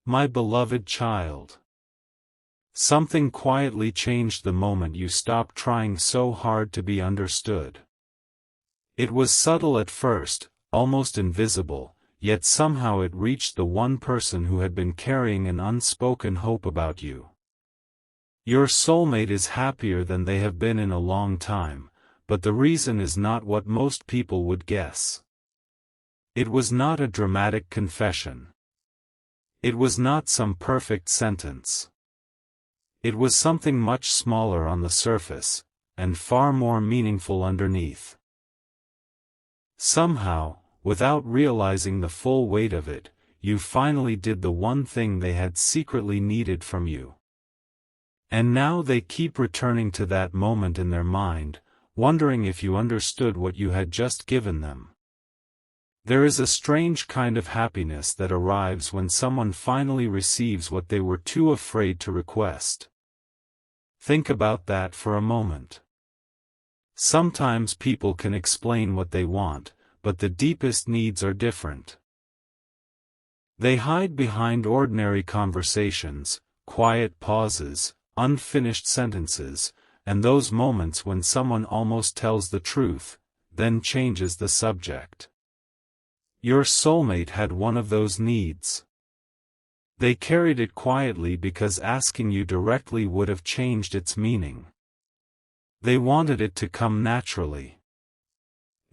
My beloved child. Something quietly changed the moment you stopped trying so hard to be understood. It was subtle at first, almost invisible, yet somehow it reached the one person who had been carrying an unspoken hope about you. Your soulmate is happier than they have been in a long time, but the reason is not what most people would guess. It was not a dramatic confession. It was not some perfect sentence. It was something much smaller on the surface, and far more meaningful underneath. Somehow, without realizing the full weight of it, you finally did the one thing they had secretly needed from you. And now they keep returning to that moment in their mind, wondering if you understood what you had just given them. There is a strange kind of happiness that arrives when someone finally receives what they were too afraid to request. Think about that for a moment. Sometimes people can explain what they want, but the deepest needs are different. They hide behind ordinary conversations, quiet pauses, unfinished sentences, and those moments when someone almost tells the truth, then changes the subject. Your soulmate had one of those needs. They carried it quietly because asking you directly would have changed its meaning. They wanted it to come naturally.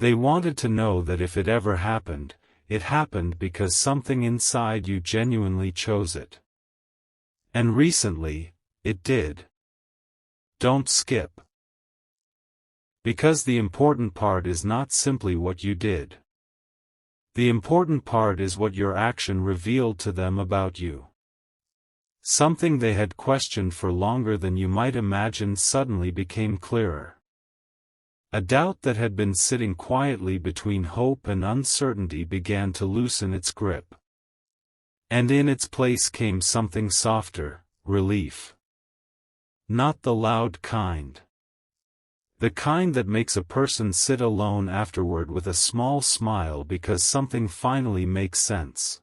They wanted to know that if it ever happened, it happened because something inside you genuinely chose it. And recently, it did. Don't skip. Because the important part is not simply what you did. The important part is what your action revealed to them about you. Something they had questioned for longer than you might imagine suddenly became clearer. A doubt that had been sitting quietly between hope and uncertainty began to loosen its grip. And in its place came something softer, relief. Not the loud kind. The kind that makes a person sit alone afterward with a small smile because something finally makes sense.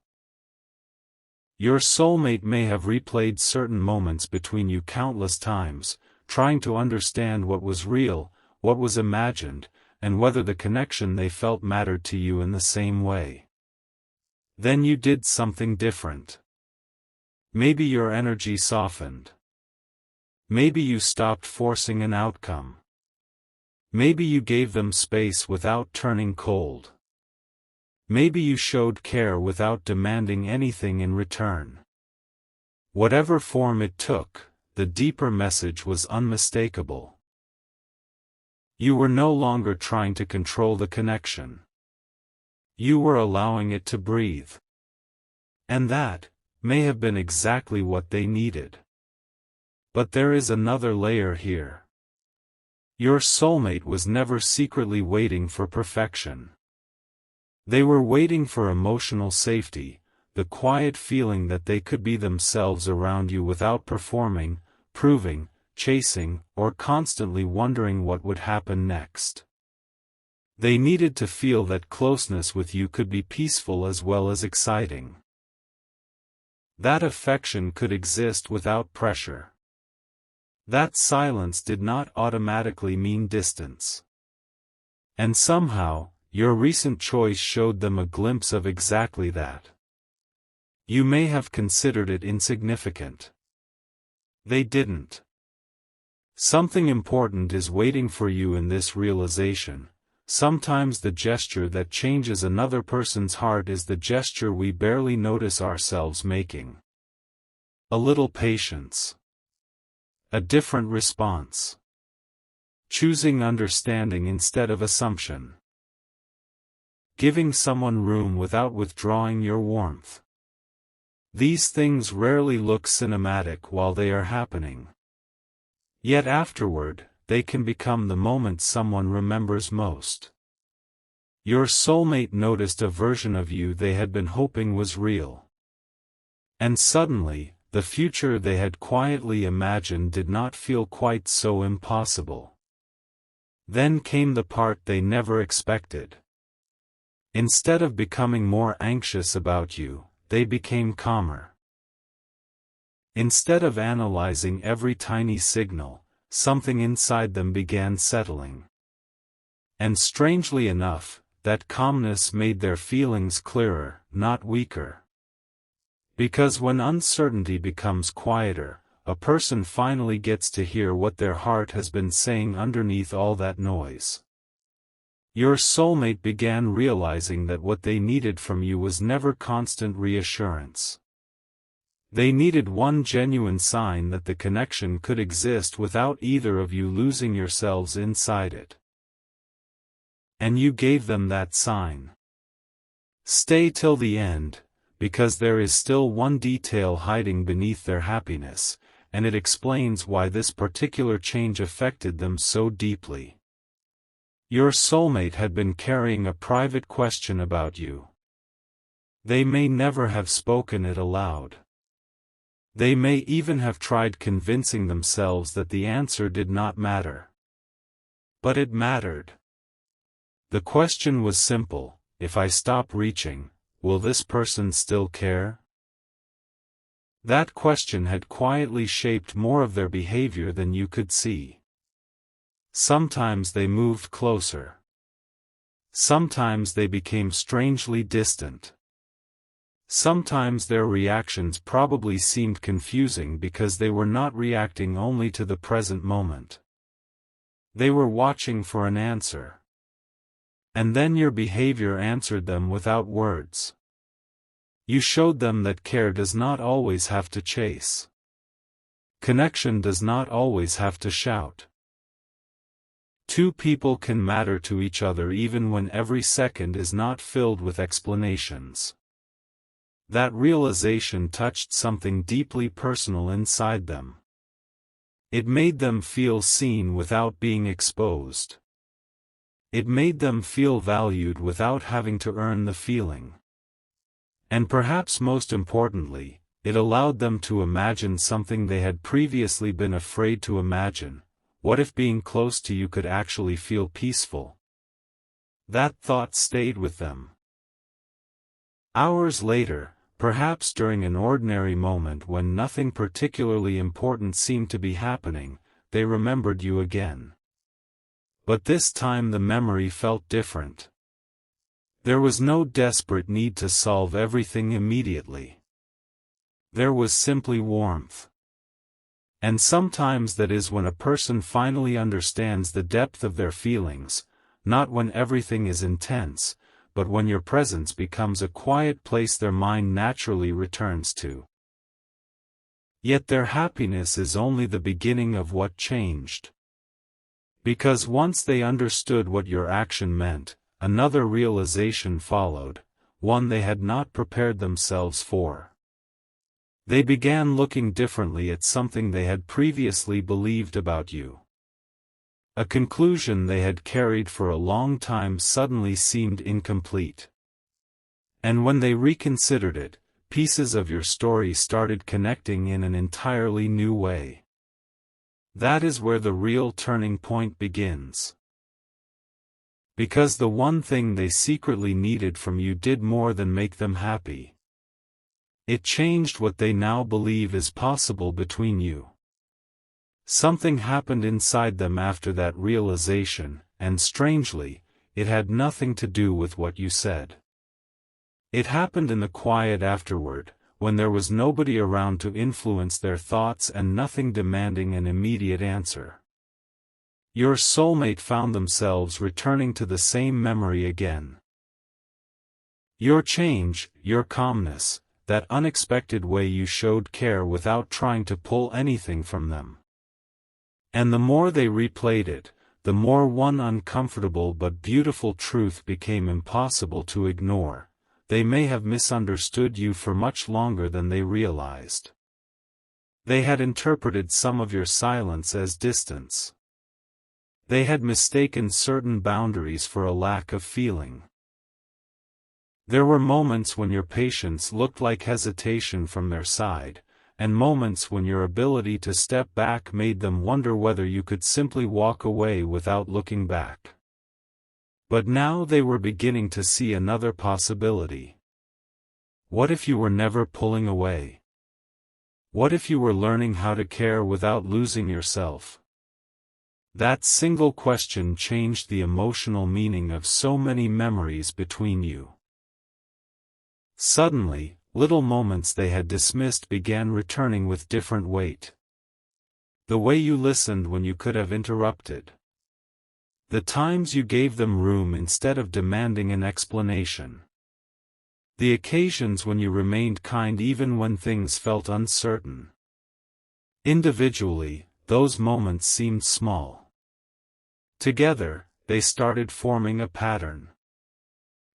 Your soulmate may have replayed certain moments between you countless times, trying to understand what was real, what was imagined, and whether the connection they felt mattered to you in the same way. Then you did something different. Maybe your energy softened. Maybe you stopped forcing an outcome. Maybe you gave them space without turning cold. Maybe you showed care without demanding anything in return. Whatever form it took, the deeper message was unmistakable. You were no longer trying to control the connection. You were allowing it to breathe. And that may have been exactly what they needed. But there is another layer here. Your soulmate was never secretly waiting for perfection. They were waiting for emotional safety, the quiet feeling that they could be themselves around you without performing, proving, chasing, or constantly wondering what would happen next. They needed to feel that closeness with you could be peaceful as well as exciting. That affection could exist without pressure. That silence did not automatically mean distance. And somehow, your recent choice showed them a glimpse of exactly that. You may have considered it insignificant. They didn't. Something important is waiting for you in this realization. Sometimes the gesture that changes another person's heart is the gesture we barely notice ourselves making. A little patience. A different response. Choosing understanding instead of assumption. Giving someone room without withdrawing your warmth. These things rarely look cinematic while they are happening. Yet afterward, they can become the moments someone remembers most. Your soulmate noticed a version of you they had been hoping was real. And suddenly, the future they had quietly imagined did not feel quite so impossible. Then came the part they never expected. Instead of becoming more anxious about you, they became calmer. Instead of analyzing every tiny signal, something inside them began settling. And strangely enough, that calmness made their feelings clearer, not weaker. Because when uncertainty becomes quieter, a person finally gets to hear what their heart has been saying underneath all that noise. Your soulmate began realizing that what they needed from you was never constant reassurance. They needed one genuine sign that the connection could exist without either of you losing yourselves inside it. And you gave them that sign. Stay till the end, because there is still one detail hiding beneath their happiness, and it explains why this particular change affected them so deeply. Your soulmate had been carrying a private question about you. They may never have spoken it aloud. They may even have tried convincing themselves that the answer did not matter. But it mattered. The question was simple: if I stop reaching, will this person still care? That question had quietly shaped more of their behavior than you could see. Sometimes they moved closer. Sometimes they became strangely distant. Sometimes their reactions probably seemed confusing because they were not reacting only to the present moment. They were watching for an answer. And then your behavior answered them without words. You showed them that care does not always have to chase. Connection does not always have to shout. Two people can matter to each other even when every second is not filled with explanations. That realization touched something deeply personal inside them. It made them feel seen without being exposed. It made them feel valued without having to earn the feeling. And perhaps most importantly, it allowed them to imagine something they had previously been afraid to imagine. What if being close to you could actually feel peaceful? That thought stayed with them. Hours later, perhaps during an ordinary moment when nothing particularly important seemed to be happening, they remembered you again. But this time the memory felt different. There was no desperate need to solve everything immediately. There was simply warmth. And sometimes that is when a person finally understands the depth of their feelings, not when everything is intense, but when your presence becomes a quiet place their mind naturally returns to. Yet their happiness is only the beginning of what changed. Because once they understood what your action meant, another realization followed, one they had not prepared themselves for. They began looking differently at something they had previously believed about you. A conclusion they had carried for a long time suddenly seemed incomplete. And when they reconsidered it, pieces of your story started connecting in an entirely new way. That is where the real turning point begins. Because the one thing they secretly needed from you did more than make them happy. It changed what they now believe is possible between you. Something happened inside them after that realization, and strangely, it had nothing to do with what you said. It happened in the quiet afterward, when there was nobody around to influence their thoughts and nothing demanding an immediate answer. Your soulmate found themselves returning to the same memory again. Your change, your calmness, that unexpected way you showed care without trying to pull anything from them. And the more they replayed it, the more one uncomfortable but beautiful truth became impossible to ignore: they may have misunderstood you for much longer than they realized. They had interpreted some of your silence as distance. They had mistaken certain boundaries for a lack of feeling. There were moments when your patience looked like hesitation from their side, and moments when your ability to step back made them wonder whether you could simply walk away without looking back. But now they were beginning to see another possibility. What if you were never pulling away? What if you were learning how to care without losing yourself? That single question changed the emotional meaning of so many memories between you. Suddenly, little moments they had dismissed began returning with different weight. The way you listened when you could have interrupted. The times you gave them room instead of demanding an explanation. The occasions when you remained kind even when things felt uncertain. Individually, those moments seemed small. Together, they started forming a pattern.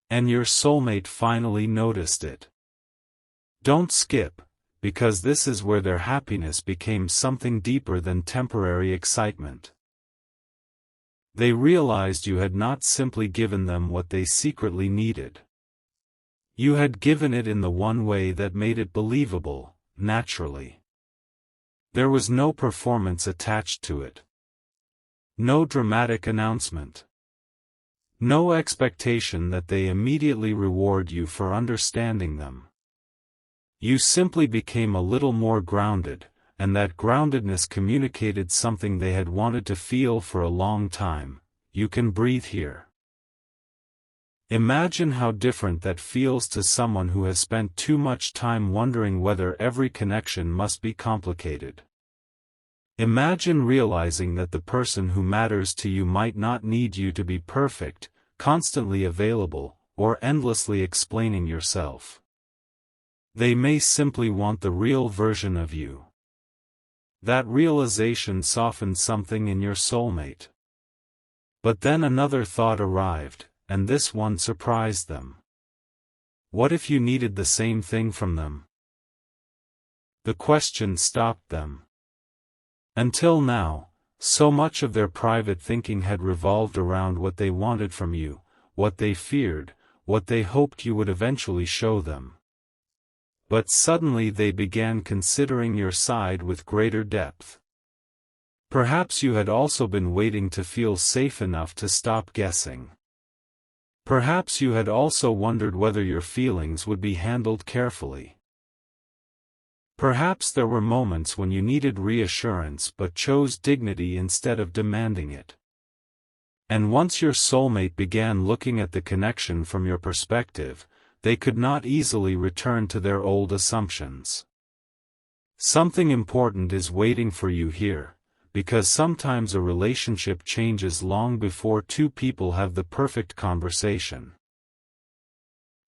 And your soulmate finally noticed it. Don't skip, because this is where their happiness became something deeper than temporary excitement. They realized you had not simply given them what they secretly needed. You had given it in the one way that made it believable, naturally. There was no performance attached to it. No dramatic announcement. No expectation that they immediately reward you for understanding them. You simply became a little more grounded, and that groundedness communicated something they had wanted to feel for a long time: you can breathe here. Imagine how different that feels to someone who has spent too much time wondering whether every connection must be complicated. Imagine realizing that the person who matters to you might not need you to be perfect, constantly available, or endlessly explaining yourself. They may simply want the real version of you. That realization softened something in your soulmate. But then another thought arrived, and this one surprised them. What if you needed the same thing from them? The question stopped them. Until now, so much of their private thinking had revolved around what they wanted from you, what they feared, what they hoped you would eventually show them. But suddenly they began considering your side with greater depth. Perhaps you had also been waiting to feel safe enough to stop guessing. Perhaps you had also wondered whether your feelings would be handled carefully. Perhaps there were moments when you needed reassurance but chose dignity instead of demanding it. And once your soulmate began looking at the connection from your perspective, they could not easily return to their old assumptions. Something important is waiting for you here, because sometimes a relationship changes long before two people have the perfect conversation.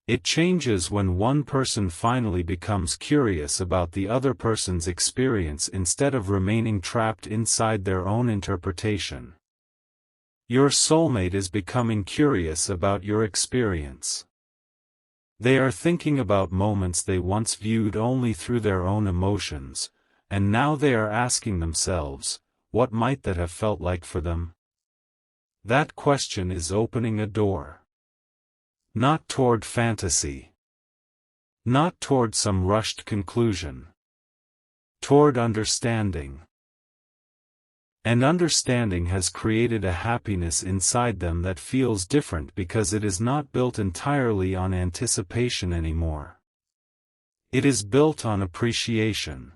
It changes when one person finally becomes curious about the other person's experience instead of remaining trapped inside their own interpretation. Your soulmate is becoming curious about your experience. They are thinking about moments they once viewed only through their own emotions, and now they are asking themselves, what might that have felt like for them? That question is opening a door. Not toward fantasy. Not toward some rushed conclusion. Toward understanding. And understanding has created a happiness inside them that feels different because it is not built entirely on anticipation anymore. It is built on appreciation.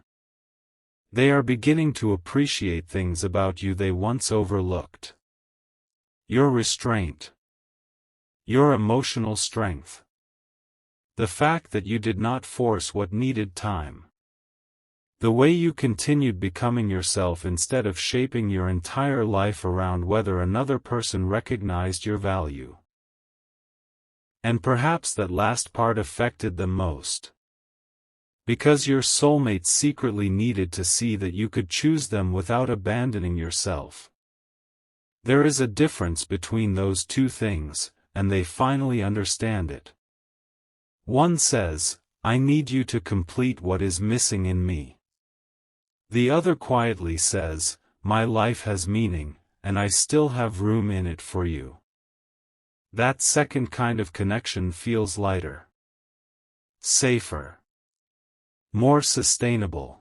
They are beginning to appreciate things about you they once overlooked. Your restraint. Your emotional strength. The fact that you did not force what needed time. The way you continued becoming yourself instead of shaping your entire life around whether another person recognized your value. And perhaps that last part affected them most. Because your soulmate secretly needed to see that you could choose them without abandoning yourself. There is a difference between those two things, and they finally understand it. One says, I need you to complete what is missing in me. The other quietly says, my life has meaning, and I still have room in it for you. That second kind of connection feels lighter. Safer. More sustainable.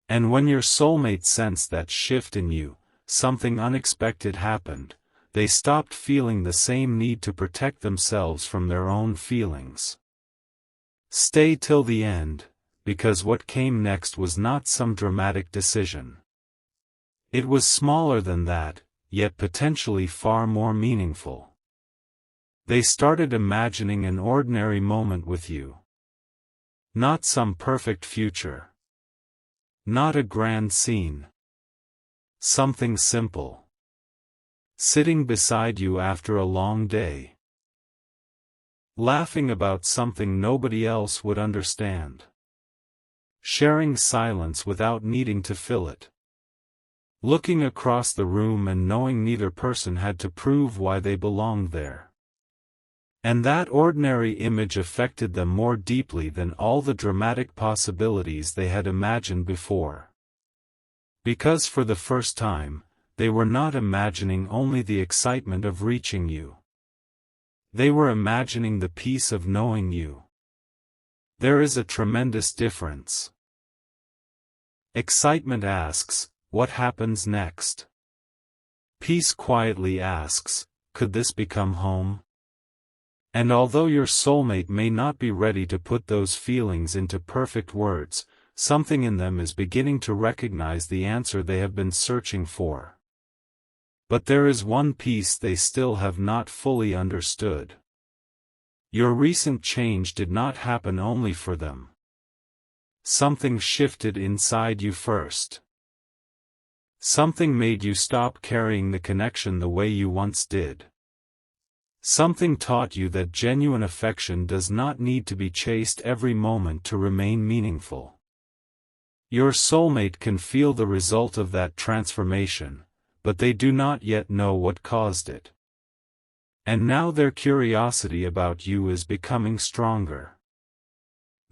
And when your soulmate sensed that shift in you, something unexpected happened. They stopped feeling the same need to protect themselves from their own feelings. Stay till the end, because what came next was not some dramatic decision. It was smaller than that, yet potentially far more meaningful. They started imagining an ordinary moment with you. Not some perfect future. Not a grand scene. Something simple. Sitting beside you after a long day. Laughing about something nobody else would understand. Sharing silence without needing to fill it. Looking across the room and knowing neither person had to prove why they belonged there. And that ordinary image affected them more deeply than all the dramatic possibilities they had imagined before. Because for the first time, they were not imagining only the excitement of reaching you. They were imagining the peace of knowing you. There is a tremendous difference. Excitement asks, what happens next? Peace quietly asks, could this become home? And although your soulmate may not be ready to put those feelings into perfect words, something in them is beginning to recognize the answer they have been searching for. But there is one piece they still have not fully understood. Your recent change did not happen only for them. Something shifted inside you first. Something made you stop carrying the connection the way you once did. Something taught you that genuine affection does not need to be chased every moment to remain meaningful. Your soulmate can feel the result of that transformation, but they do not yet know what caused it. And now their curiosity about you is becoming stronger.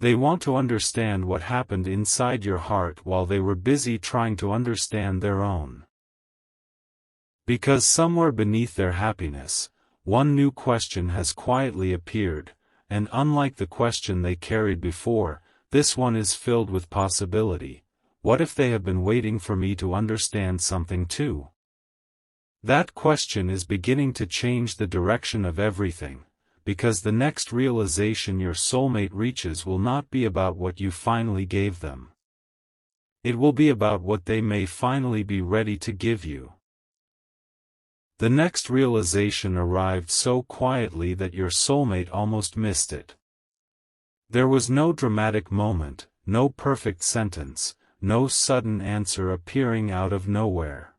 They want to understand what happened inside your heart while they were busy trying to understand their own. Because somewhere beneath their happiness, one new question has quietly appeared, and unlike the question they carried before, this one is filled with possibility. What if they have been waiting for me to understand something too? That question is beginning to change the direction of everything, because the next realization your soulmate reaches will not be about what you finally gave them. It will be about what they may finally be ready to give you. The next realization arrived so quietly that your soulmate almost missed it. There was no dramatic moment, no perfect sentence, no sudden answer appearing out of nowhere.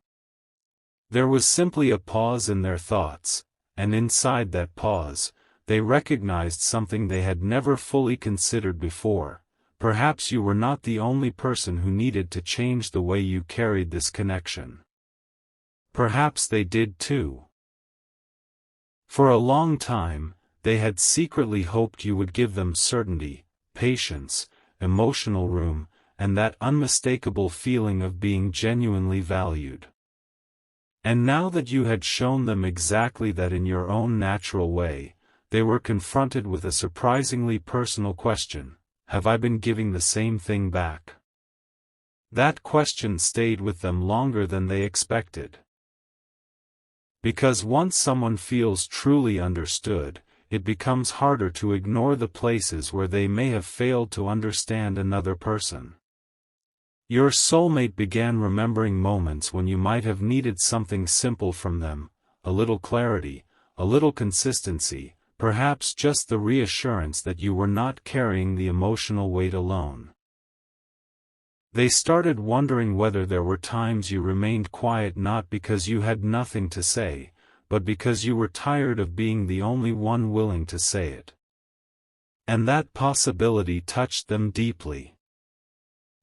There was simply a pause in their thoughts, and inside that pause, they recognized something they had never fully considered before. Perhaps you were not the only person who needed to change the way you carried this connection. Perhaps they did too. For a long time, they had secretly hoped you would give them certainty, patience, emotional room, and that unmistakable feeling of being genuinely valued. And now that you had shown them exactly that in your own natural way, they were confronted with a surprisingly personal question: have I been giving the same thing back? That question stayed with them longer than they expected. Because once someone feels truly understood, it becomes harder to ignore the places where they may have failed to understand another person. Your soulmate began remembering moments when you might have needed something simple from them, a little clarity, a little consistency, perhaps just the reassurance that you were not carrying the emotional weight alone. They started wondering whether there were times you remained quiet not because you had nothing to say, but because you were tired of being the only one willing to say it. And that possibility touched them deeply.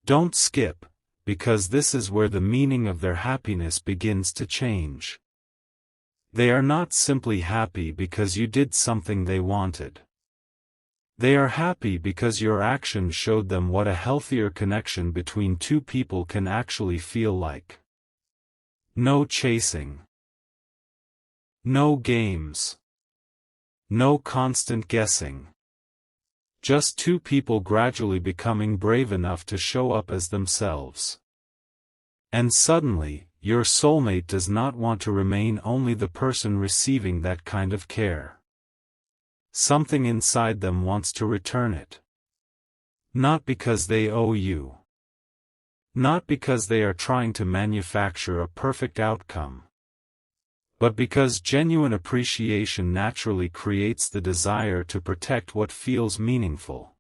Don't skip, because this is where the meaning of their happiness begins to change. They are not simply happy because you did something they wanted. They are happy because your action showed them what a healthier connection between two people can actually feel like. No chasing. No games. No constant guessing. Just two people gradually becoming brave enough to show up as themselves. And suddenly, your soulmate does not want to remain only the person receiving that kind of care. Something inside them wants to return it. Not because they owe you. Not because they are trying to manufacture a perfect outcome. But because genuine appreciation naturally creates the desire to protect what feels meaningful.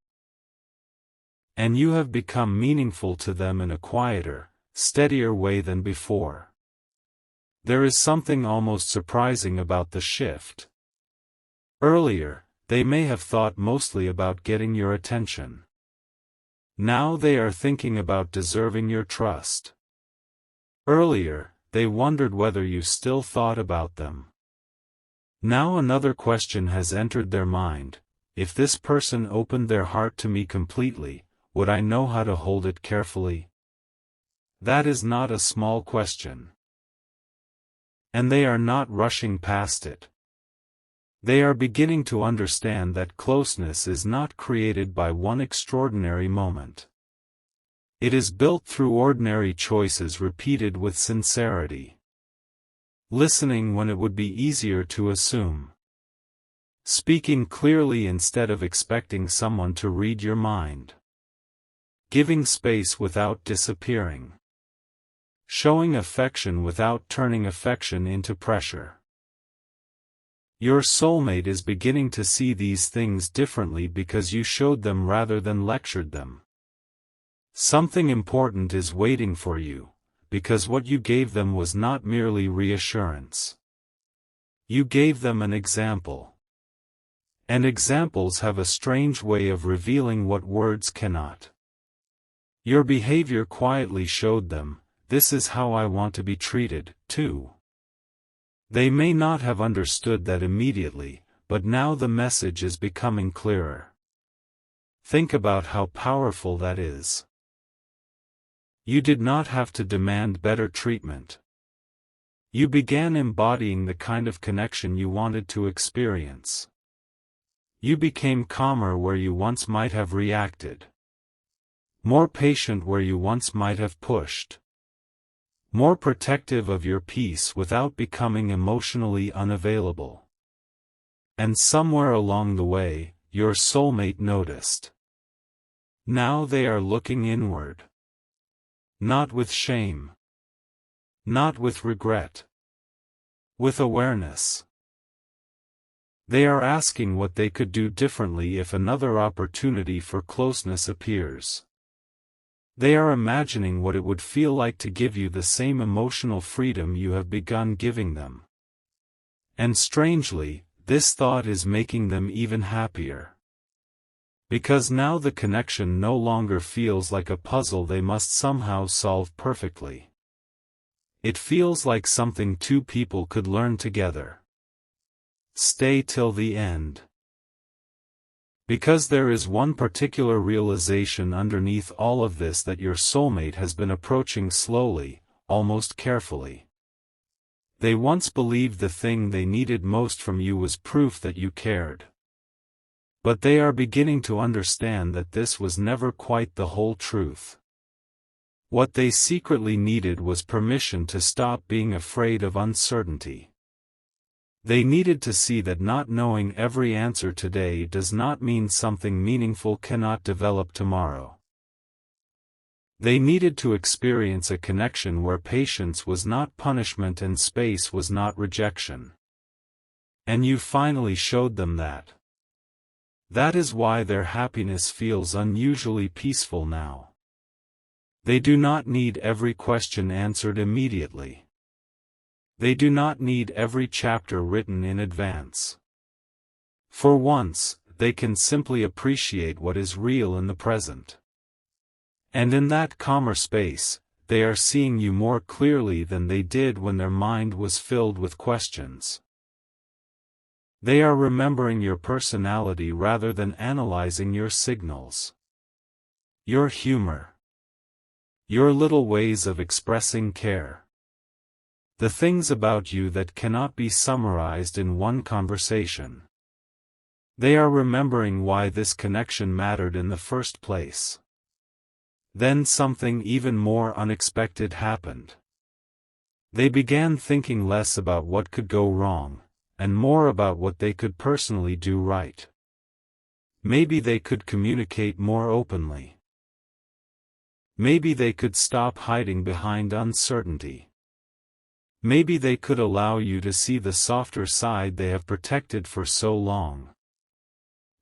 And you have become meaningful to them in a quieter, steadier way than before. There is something almost surprising about the shift. Earlier, they may have thought mostly about getting your attention. Now they are thinking about deserving your trust. Earlier, they wondered whether you still thought about them. Now another question has entered their mind: if this person opened their heart to me completely, would I know how to hold it carefully? That is not a small question. And they are not rushing past it. They are beginning to understand that closeness is not created by one extraordinary moment. It is built through ordinary choices repeated with sincerity. Listening when it would be easier to assume. Speaking clearly instead of expecting someone to read your mind. Giving space without disappearing. Showing affection without turning affection into pressure. Your soulmate is beginning to see these things differently because you showed them rather than lectured them. Something important is waiting for you, because what you gave them was not merely reassurance. You gave them an example. And examples have a strange way of revealing what words cannot. Your behavior quietly showed them, this is how I want to be treated, too. They may not have understood that immediately, but now the message is becoming clearer. Think about how powerful that is. You did not have to demand better treatment. You began embodying the kind of connection you wanted to experience. You became calmer where you once might have reacted. More patient where you once might have pushed. More protective of your peace without becoming emotionally unavailable. And somewhere along the way, your soulmate noticed. Now they are looking inward. Not with shame. Not with regret. With awareness. They are asking what they could do differently if another opportunity for closeness appears. They are imagining what it would feel like to give you the same emotional freedom you have begun giving them. And strangely, this thought is making them even happier. Because now the connection no longer feels like a puzzle they must somehow solve perfectly. It feels like something two people could learn together. Stay till the end. Because there is one particular realization underneath all of this that your soulmate has been approaching slowly, almost carefully. They once believed the thing they needed most from you was proof that you cared. But they are beginning to understand that this was never quite the whole truth. What they secretly needed was permission to stop being afraid of uncertainty. They needed to see that not knowing every answer today does not mean something meaningful cannot develop tomorrow. They needed to experience a connection where patience was not punishment and space was not rejection. And you finally showed them that. That is why their happiness feels unusually peaceful now. They do not need every question answered immediately. They do not need every chapter written in advance. For once, they can simply appreciate what is real in the present. And in that calmer space, they are seeing you more clearly than they did when their mind was filled with questions. They are remembering your personality rather than analyzing your signals. Your humor. Your little ways of expressing care. The things about you that cannot be summarized in one conversation. They are remembering why this connection mattered in the first place. Then something even more unexpected happened. They began thinking less about what could go wrong, and more about what they could personally do right. Maybe they could communicate more openly. Maybe they could stop hiding behind uncertainty. Maybe they could allow you to see the softer side they have protected for so long.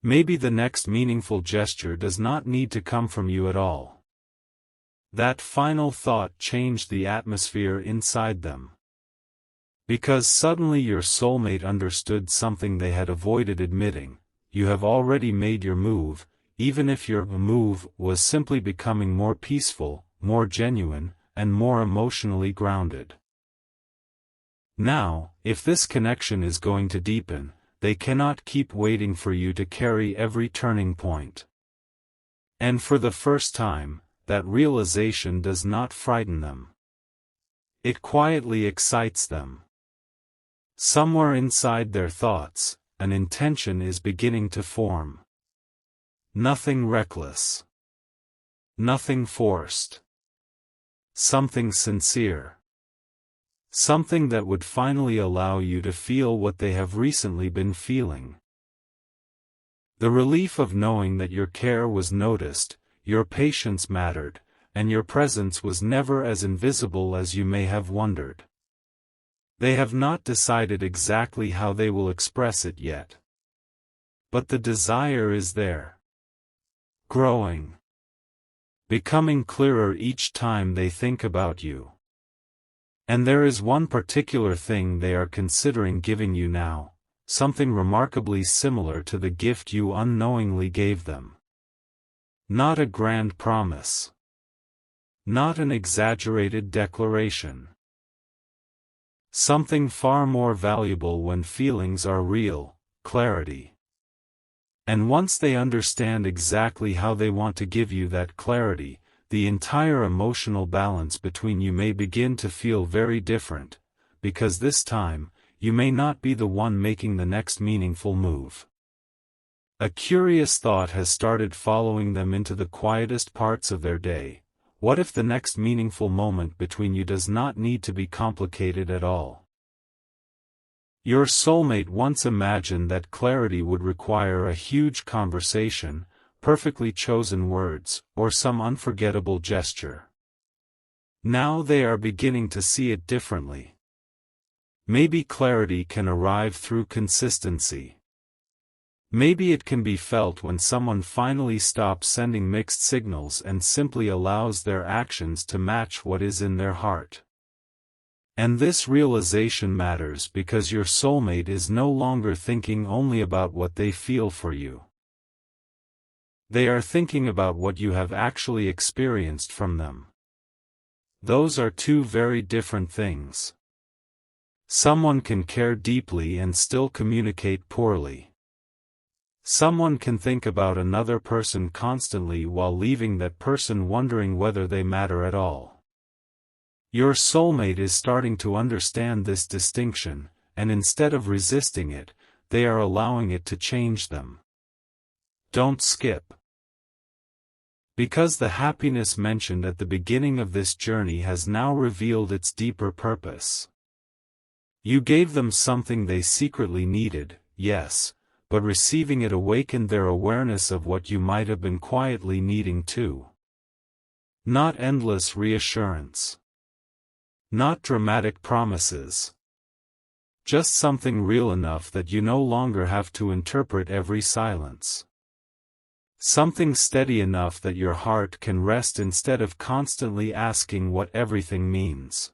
Maybe the next meaningful gesture does not need to come from you at all. That final thought changed the atmosphere inside them. Because suddenly your soulmate understood something they had avoided admitting: you have already made your move, even if your move was simply becoming more peaceful, more genuine, and more emotionally grounded. Now, if this connection is going to deepen, they cannot keep waiting for you to carry every turning point. And for the first time, that realization does not frighten them. It quietly excites them. Somewhere inside their thoughts, an intention is beginning to form. Nothing reckless. Nothing forced. Something sincere. Something that would finally allow you to feel what they have recently been feeling. The relief of knowing that your care was noticed, your patience mattered, and your presence was never as invisible as you may have wondered. They have not decided exactly how they will express it yet. But the desire is there. Growing. Becoming clearer each time they think about you. And there is one particular thing they are considering giving you now, something remarkably similar to the gift you unknowingly gave them. Not a grand promise. Not an exaggerated declaration. Something far more valuable when feelings are real: clarity. And once they understand exactly how they want to give you that clarity, the entire emotional balance between you may begin to feel very different, because this time, you may not be the one making the next meaningful move. A curious thought has started following them into the quietest parts of their day: what if the next meaningful moment between you does not need to be complicated at all? Your soulmate once imagined that clarity would require a huge conversation, perfectly chosen words, or some unforgettable gesture. Now they are beginning to see it differently. Maybe clarity can arrive through consistency. Maybe it can be felt when someone finally stops sending mixed signals and simply allows their actions to match what is in their heart. And this realization matters because your soulmate is no longer thinking only about what they feel for you. They are thinking about what you have actually experienced from them. Those are two very different things. Someone can care deeply and still communicate poorly. Someone can think about another person constantly while leaving that person wondering whether they matter at all. Your soulmate is starting to understand this distinction, and instead of resisting it, they are allowing it to change them. Don't skip. Because the happiness mentioned at the beginning of this journey has now revealed its deeper purpose. You gave them something they secretly needed, yes, but receiving it awakened their awareness of what you might have been quietly needing too. Not endless reassurance. Not dramatic promises. Just something real enough that you no longer have to interpret every silence. Something steady enough that your heart can rest instead of constantly asking what everything means.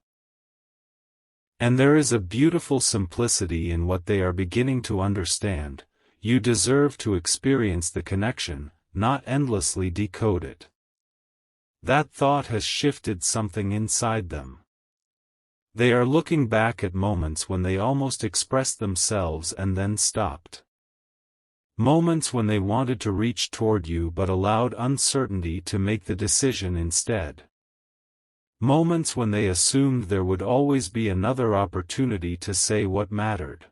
And there is a beautiful simplicity in what they are beginning to understand: you deserve to experience the connection, not endlessly decode it. That thought has shifted something inside them. They are looking back at moments when they almost expressed themselves and then stopped. Moments when they wanted to reach toward you but allowed uncertainty to make the decision instead. Moments when they assumed there would always be another opportunity to say what mattered.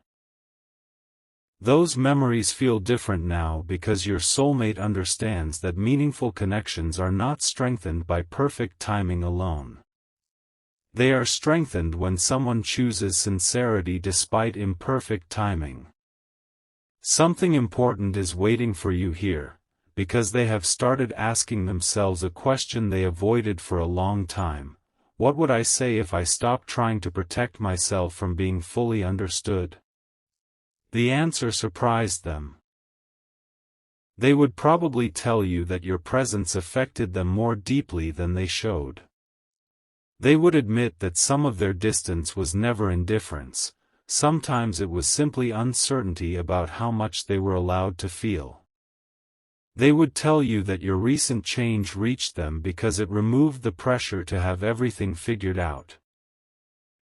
Those memories feel different now because your soulmate understands that meaningful connections are not strengthened by perfect timing alone. They are strengthened when someone chooses sincerity despite imperfect timing. Something important is waiting for you here, because they have started asking themselves a question they avoided for a long time. What would I say if I stopped trying to protect myself from being fully understood? The answer surprised them. They would probably tell you that your presence affected them more deeply than they showed. They would admit that some of their distance was never indifference, sometimes it was simply uncertainty about how much they were allowed to feel. They would tell you that your recent change reached them because it removed the pressure to have everything figured out.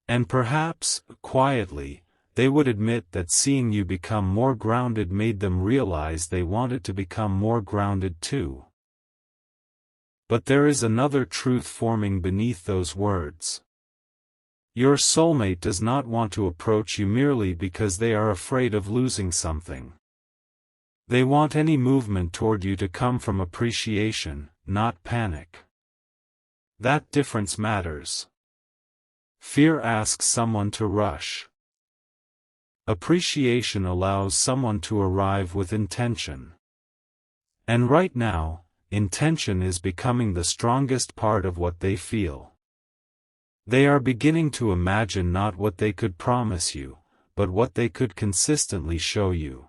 And perhaps, quietly, they would admit that seeing you become more grounded made them realize they wanted to become more grounded too. But there is another truth forming beneath those words. Your soulmate does not want to approach you merely because they are afraid of losing something. They want any movement toward you to come from appreciation, not panic. That difference matters. Fear asks someone to rush. Appreciation allows someone to arrive with intention. And right now, intention is becoming the strongest part of what they feel. They are beginning to imagine not what they could promise you, but what they could consistently show you.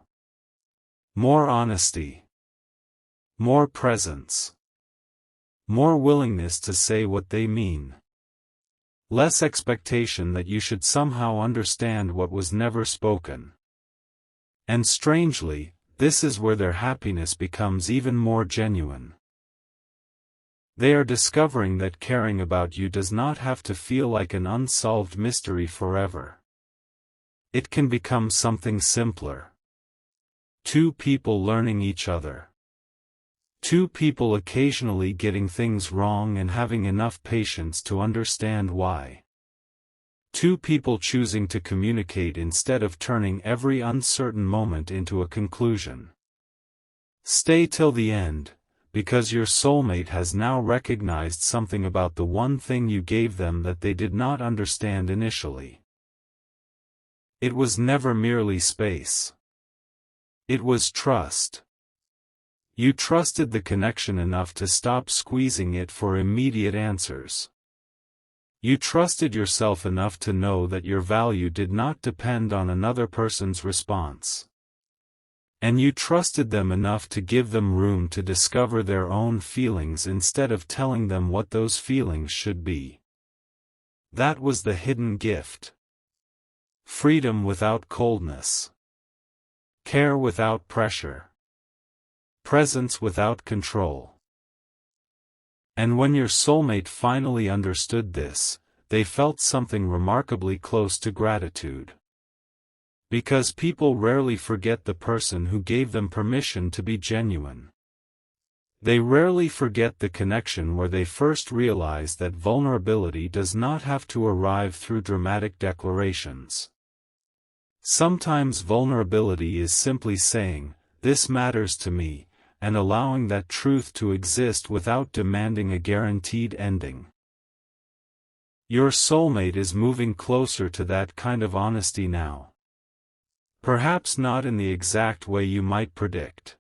More honesty. More presence. More willingness to say what they mean. Less expectation that you should somehow understand what was never spoken. And strangely, this is where their happiness becomes even more genuine. They are discovering that caring about you does not have to feel like an unsolved mystery forever. It can become something simpler. Two people learning each other. Two people occasionally getting things wrong and having enough patience to understand why. Two people choosing to communicate instead of turning every uncertain moment into a conclusion. Stay till the end, because your soulmate has now recognized something about the one thing you gave them that they did not understand initially. It was never merely space. It was trust. You trusted the connection enough to stop squeezing it for immediate answers. You trusted yourself enough to know that your value did not depend on another person's response. And you trusted them enough to give them room to discover their own feelings instead of telling them what those feelings should be. That was the hidden gift. Freedom without coldness. Care without pressure. Presence without control. And when your soulmate finally understood this, they felt something remarkably close to gratitude. Because people rarely forget the person who gave them permission to be genuine. They rarely forget the connection where they first realized that vulnerability does not have to arrive through dramatic declarations. Sometimes vulnerability is simply saying, "This matters to me," and allowing that truth to exist without demanding a guaranteed ending. Your soulmate is moving closer to that kind of honesty now. Perhaps not in the exact way you might predict.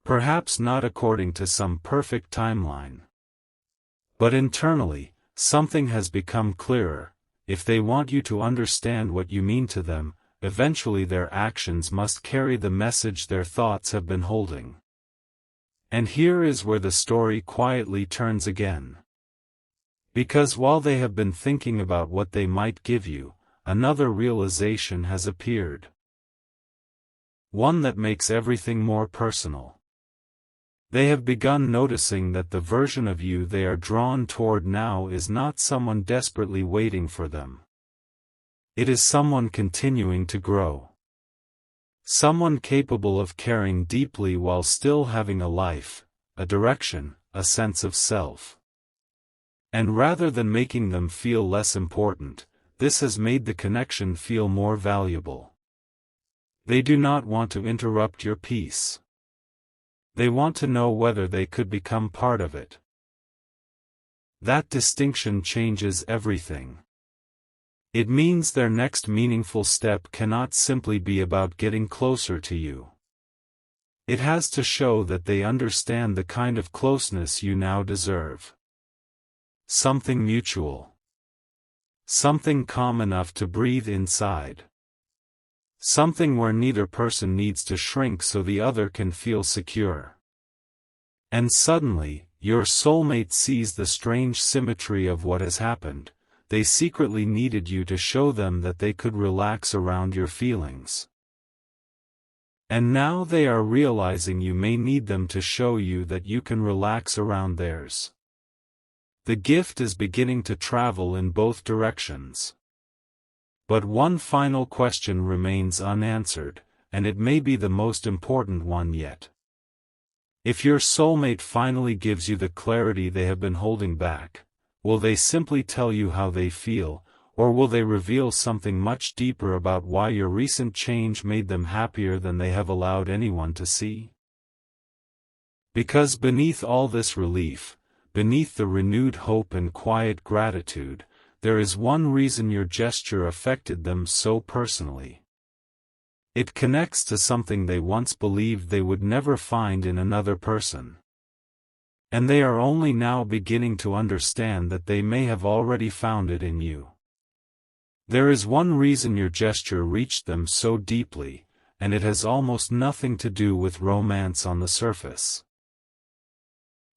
Perhaps not according to some perfect timeline. But internally, something has become clearer. If they want you to understand what you mean to them, eventually their actions must carry the message their thoughts have been holding. And here is where the story quietly turns again. Because while they have been thinking about what they might give you, another realization has appeared. One that makes everything more personal. They have begun noticing that the version of you they are drawn toward now is not someone desperately waiting for them. It is someone continuing to grow. Someone capable of caring deeply while still having a life, a direction, a sense of self. And rather than making them feel less important, this has made the connection feel more valuable. They do not want to interrupt your peace. They want to know whether they could become part of it. That distinction changes everything. It means their next meaningful step cannot simply be about getting closer to you. It has to show that they understand the kind of closeness you now deserve. Something mutual. Something calm enough to breathe inside. Something where neither person needs to shrink so the other can feel secure. And suddenly, your soulmate sees the strange symmetry of what has happened. They secretly needed you to show them that they could relax around your feelings. And now they are realizing you may need them to show you that you can relax around theirs. The gift is beginning to travel in both directions. But one final question remains unanswered, and it may be the most important one yet. If your soulmate finally gives you the clarity they have been holding back, will they simply tell you how they feel, or will they reveal something much deeper about why your recent change made them happier than they have allowed anyone to see? Because beneath all this relief, beneath the renewed hope and quiet gratitude, there is one reason your gesture affected them so personally. It connects to something they once believed they would never find in another person. And they are only now beginning to understand that they may have already found it in you. There is one reason your gesture reached them so deeply, and it has almost nothing to do with romance on the surface.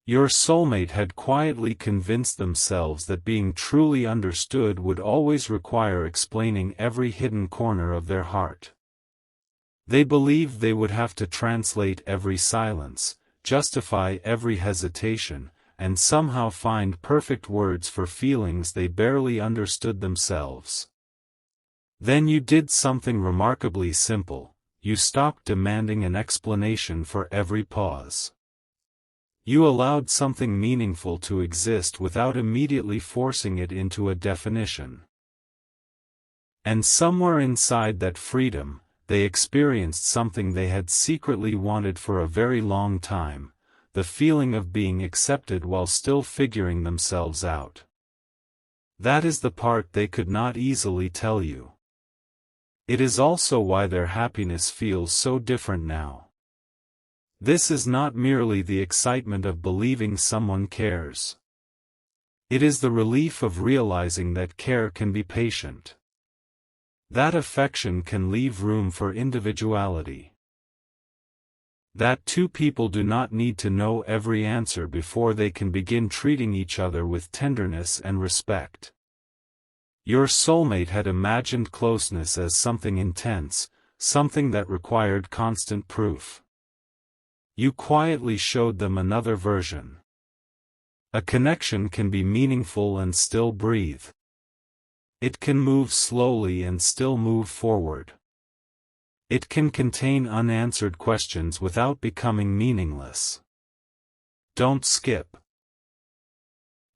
Your soulmate had quietly convinced themselves that being truly understood would always require explaining every hidden corner of their heart. They believed they would have to translate every silence, justify every hesitation, and somehow find perfect words for feelings they barely understood themselves. Then you did something remarkably simple. You stopped demanding an explanation for every pause. You allowed something meaningful to exist without immediately forcing it into a definition. And somewhere inside that freedom, they experienced something they had secretly wanted for a very long time, the feeling of being accepted while still figuring themselves out. That is the part they could not easily tell you. It is also why their happiness feels so different now. This is not merely the excitement of believing someone cares. It is the relief of realizing that care can be patient. That affection can leave room for individuality. That two people do not need to know every answer before they can begin treating each other with tenderness and respect. Your soulmate had imagined closeness as something intense, something that required constant proof. You quietly showed them another version. A connection can be meaningful and still breathe. It can move slowly and still move forward. It can contain unanswered questions without becoming meaningless. Don't skip.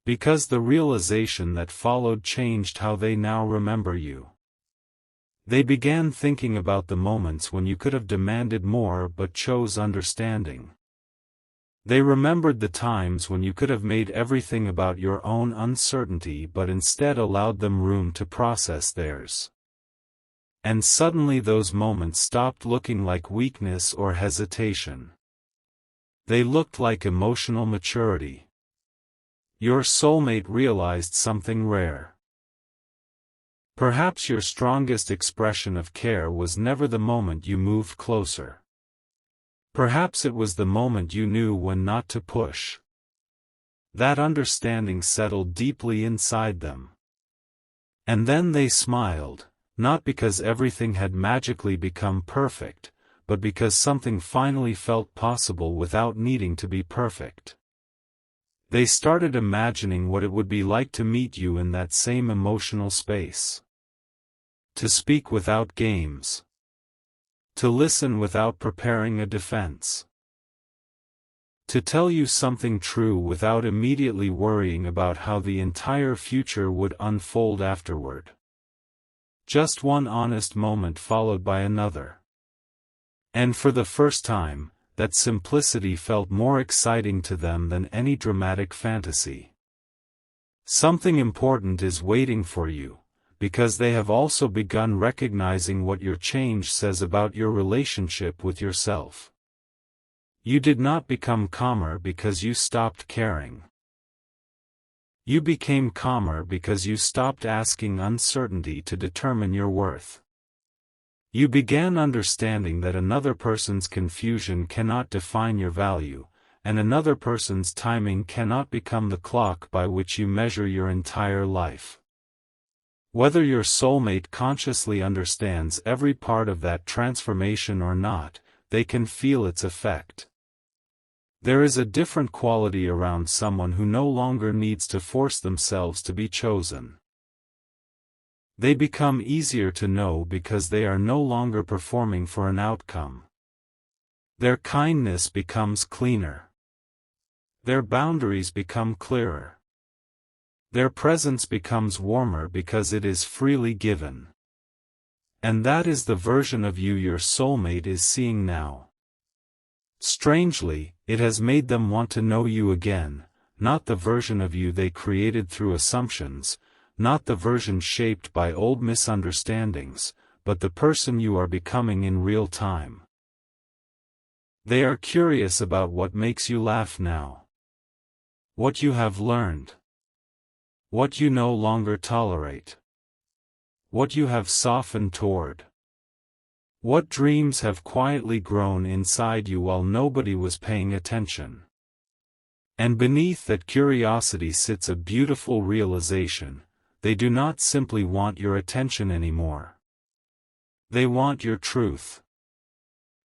Because the realization that followed changed how they now remember you. They began thinking about the moments when you could have demanded more but chose understanding. They remembered the times when you could have made everything about your own uncertainty but instead allowed them room to process theirs. And suddenly those moments stopped looking like weakness or hesitation. They looked like emotional maturity. Your soulmate realized something rare. Perhaps your strongest expression of care was never the moment you moved closer. Perhaps it was the moment you knew when not to push. That understanding settled deeply inside them. And then they smiled, not because everything had magically become perfect, but because something finally felt possible without needing to be perfect. They started imagining what it would be like to meet you in that same emotional space. To speak without games. To listen without preparing a defense. To tell you something true without immediately worrying about how the entire future would unfold afterward. Just one honest moment followed by another. And for the first time, that simplicity felt more exciting to them than any dramatic fantasy. Something important is waiting for you. because they have also begun recognizing what your change says about your relationship with yourself. You did not become calmer because you stopped caring. You became calmer because you stopped asking uncertainty to determine your worth. You began understanding that another person's confusion cannot define your value, and another person's timing cannot become the clock by which you measure your entire life. Whether your soulmate consciously understands every part of that transformation or not, they can feel its effect. There is a different quality around someone who no longer needs to force themselves to be chosen. They become easier to know because they are no longer performing for an outcome. Their kindness becomes cleaner. Their boundaries become clearer. Their presence becomes warmer because it is freely given. And that is the version of you your soulmate is seeing now. Strangely, it has made them want to know you again, not the version of you they created through assumptions, not the version shaped by old misunderstandings, but the person you are becoming in real time. They are curious about what makes you laugh now. What you have learned. What you no longer tolerate. What you have softened toward. What dreams have quietly grown inside you while nobody was paying attention. And beneath that curiosity sits a beautiful realization: they do not simply want your attention anymore. They want your truth.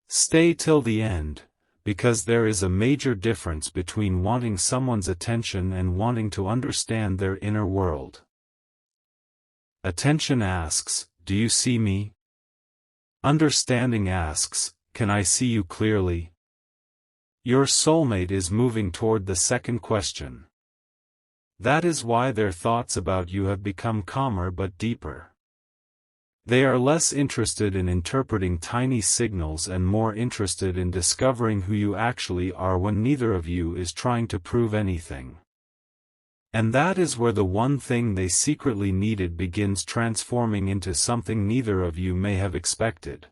Stay till the end, because there is a major difference between wanting someone's attention and wanting to understand their inner world. Attention asks, "Do you see me?" Understanding asks, "Can I see you clearly?" Your soulmate is moving toward the second question. That is why their thoughts about you have become calmer but deeper. They are less interested in interpreting tiny signals and more interested in discovering who you actually are when neither of you is trying to prove anything. And that is where the one thing they secretly needed begins transforming into something neither of you may have expected.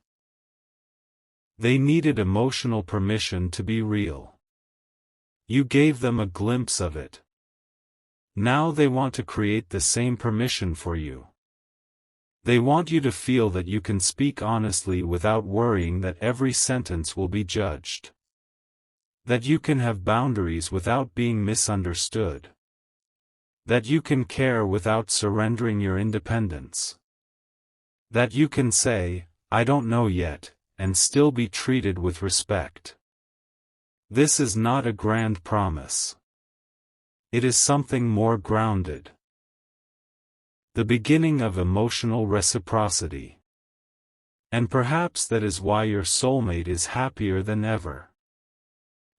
They needed emotional permission to be real. You gave them a glimpse of it. Now they want to create the same permission for you. They want you to feel that you can speak honestly without worrying that every sentence will be judged. That you can have boundaries without being misunderstood. That you can care without surrendering your independence. That you can say, "I don't know yet," and still be treated with respect. This is not a grand promise. It is something more grounded. The beginning of emotional reciprocity. And perhaps that is why your soulmate is happier than ever.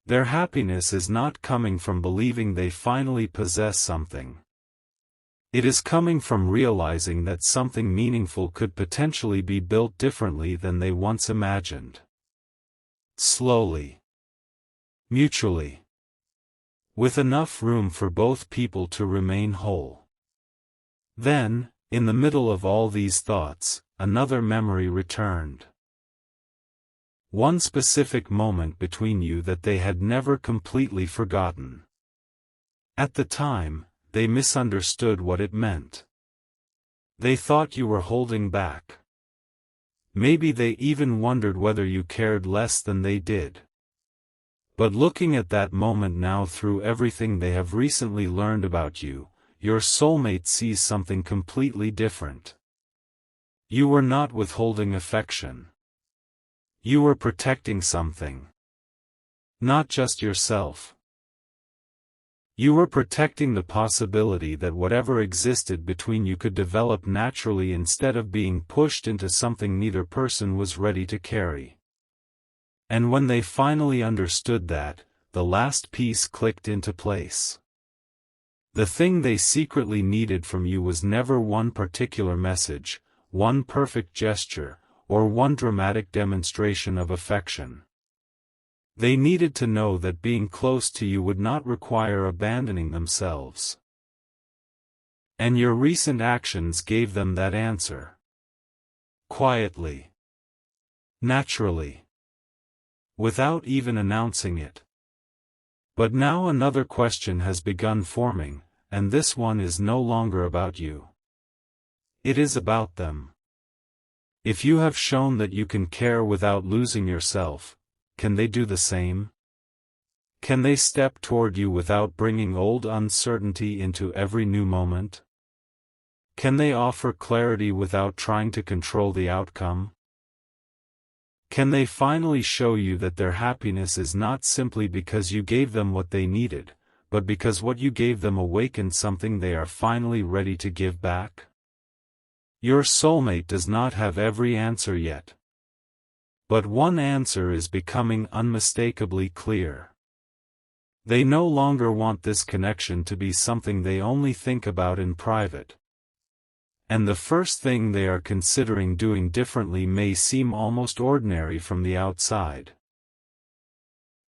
Their happiness is not coming from believing they finally possess something. It is coming from realizing that something meaningful could potentially be built differently than they once imagined. Slowly. Mutually. With enough room for both people to remain whole. Then, in the middle of all these thoughts, another memory returned. One specific moment between you that they had never completely forgotten. At the time, they misunderstood what it meant. They thought you were holding back. Maybe they even wondered whether you cared less than they did. But looking at that moment now through everything they have recently learned about you, your soulmate sees something completely different. You were not withholding affection. You were protecting something. Not just yourself. You were protecting the possibility that whatever existed between you could develop naturally instead of being pushed into something neither person was ready to carry. And when they finally understood that, the last piece clicked into place. The thing they secretly needed from you was never one particular message, one perfect gesture, or one dramatic demonstration of affection. They needed to know that being close to you would not require abandoning themselves. And your recent actions gave them that answer. Quietly. Naturally. Without even announcing it. But now another question has begun forming, and this one is no longer about you. It is about them. If you have shown that you can care without losing yourself, can they do the same? Can they step toward you without bringing old uncertainty into every new moment? Can they offer clarity without trying to control the outcome? Can they finally show you that their happiness is not simply because you gave them what they needed, but because what you gave them awakened something they are finally ready to give back? Your soulmate does not have every answer yet. But one answer is becoming unmistakably clear. They no longer want this connection to be something they only think about in private. And the first thing they are considering doing differently may seem almost ordinary from the outside.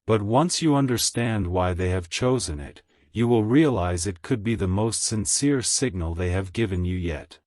But once you understand why they have chosen it, you will realize it could be the most sincere signal they have given you yet.